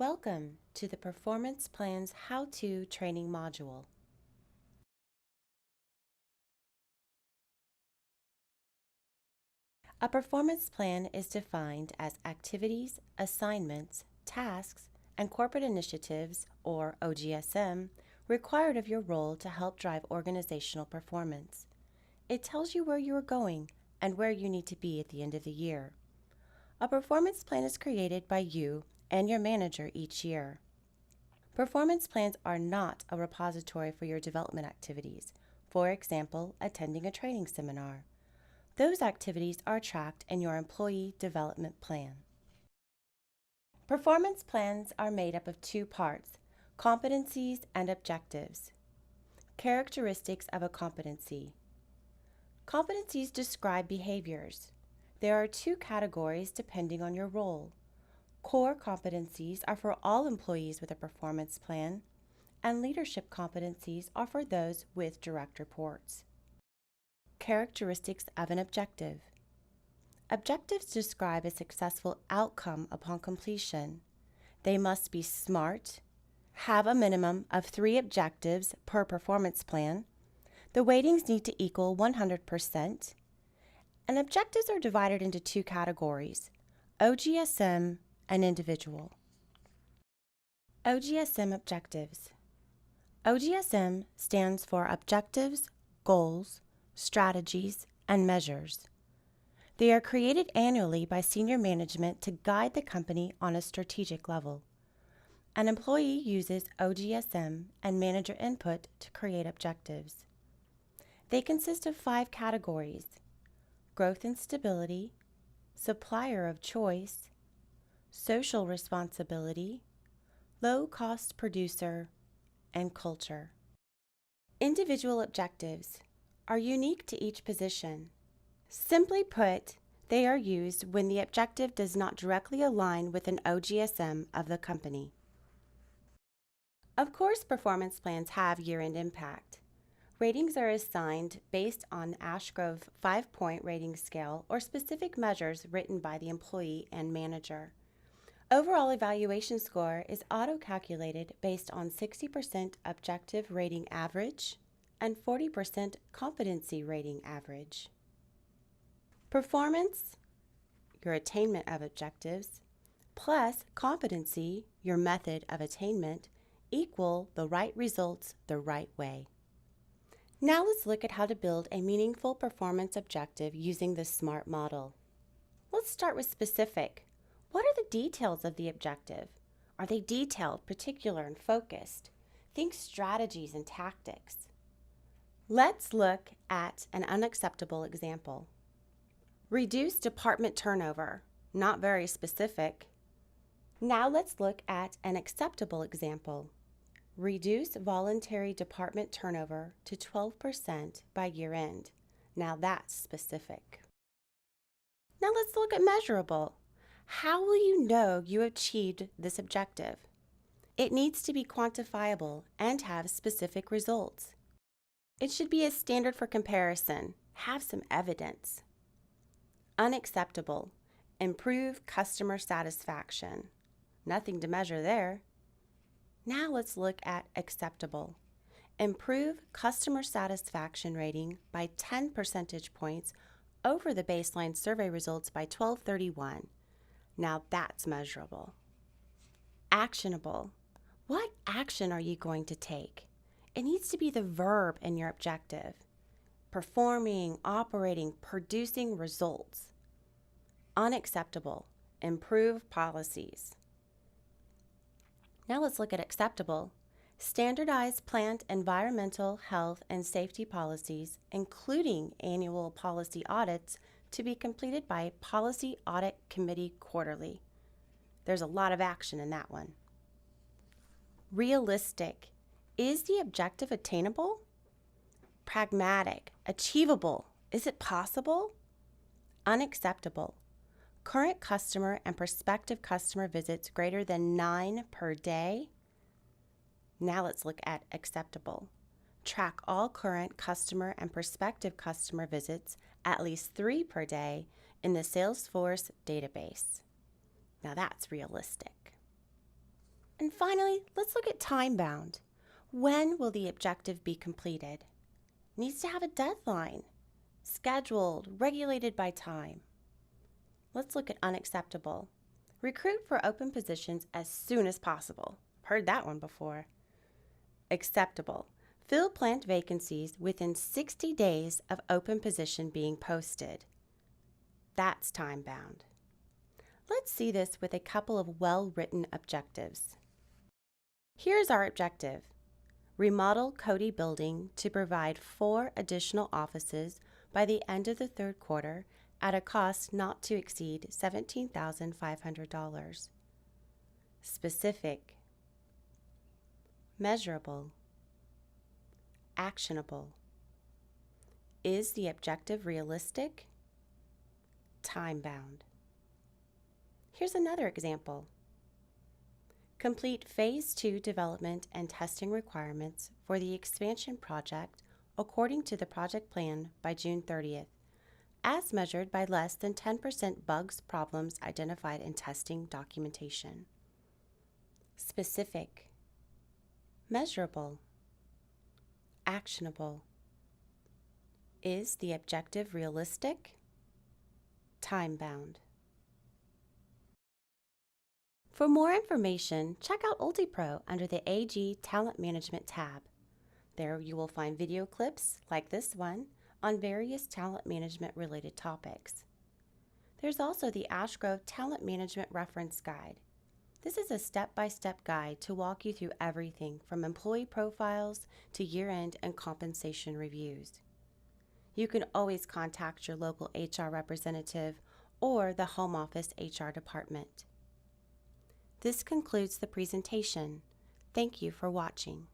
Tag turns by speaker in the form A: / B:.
A: Welcome to the Performance Plans How-To Training module. A performance plan is defined as activities, assignments, tasks, and corporate initiatives, or OGSM, required of your role to help drive organizational performance. It tells you where you are going and where you need to be at the end of the year. A performance plan is created by you and your manager each year. Performance plans are not a repository for your development activities, for example, attending a training seminar. Those activities are tracked in your employee development plan. Performance plans are made up of two parts, competencies and objectives. Characteristics of a competency. Competencies describe behaviors. There are two categories depending on your role. Core competencies are for all employees with a performance plan, and leadership competencies are for those with direct reports. Characteristics of an objective. Objectives describe a successful outcome upon completion. They must be SMART, have a minimum of 3 objectives per performance plan. The weightings need to equal 100%. And objectives are divided into two categories, OGSM and individual. OGSM objectives. OGSM stands for Objectives, Goals, Strategies, and Measures. They are created annually by senior management to guide the company on a strategic level. An employee uses OGSM and manager input to create objectives. They consist of 5 categories: growth and stability, supplier of choice, social responsibility, low-cost producer, and culture. Individual objectives are unique to each position. Simply put, they are used when the objective does not directly align with an OGSM of the company. Of course, performance plans have year-end impact. Ratings are assigned based on Ashgrove 5-point rating scale or specific measures written by the employee and manager. Overall evaluation score is auto-calculated based on 60% objective rating average and 40% competency rating average. Performance, your attainment of objectives, plus competency, your method of attainment, equal the right results the right way. Now let's look at how to build a meaningful performance objective using the SMART model. Let's start with specific. What are the details of the objective? Are they detailed, particular, and focused? Think strategies and tactics. Let's look at an unacceptable example. Reduce department turnover. Not very specific. Now let's look at an acceptable example. Reduce voluntary department turnover to 12% by year end. Now that's specific. Now let's look at measurable. How will you know you achieved this objective? It needs to be quantifiable and have specific results. It should be a standard for comparison. Have some evidence. Unacceptable. Improve customer satisfaction. Nothing to measure there. Now let's look at acceptable. Improve customer satisfaction rating by 10 percentage points over the baseline survey results by 12/31. Now that's measurable. Actionable. What action are you going to take? It needs to be the verb in your objective. Performing, operating, producing results. Unacceptable. Improve policies. Now let's look at acceptable. Standardize plant environmental, health, and safety policies, including annual policy audits, to be completed by Policy Audit Committee quarterly. There's a lot of action in that one. Realistic. Is the objective attainable? Pragmatic. Achievable. Is it possible? Unacceptable. Current customer and prospective customer visits greater than 9 per day. Now let's look at acceptable. Track all current customer and prospective customer visits, at least 3 per day, in the Salesforce database. Now that's realistic. And finally, let's look at time-bound. When will the objective be completed? Needs to have a deadline, scheduled, regulated by time. Let's look at unacceptable. Recruit for open positions as soon as possible. Heard that one before. Acceptable. Fill plant vacancies within 60 days of open position being posted. That's time-bound. Let's see this with a couple of well-written objectives. Here's our objective. Remodel Cody Building to provide 4 additional offices by the end of the third quarter at a cost not to exceed $17,500. Specific. Measurable. Actionable. Is the objective realistic? Time-bound. Here's another example. Complete Phase 2 development and testing requirements for the expansion project according to the project plan by June 30th, as measured by less than 10% bugs problems identified in testing documentation. Specific. Measurable. Actionable. Is the objective realistic? Time-bound. For more information, check out UltiPro under the AG Talent Management tab. There you will find video clips, like this one, on various talent management related topics. There's also the Ashgrove Talent Management Reference Guide. This is a step-by-step guide to walk you through everything from employee profiles to year-end and compensation reviews. You can always contact your local HR representative or the home office HR department. This concludes the presentation. Thank you for watching.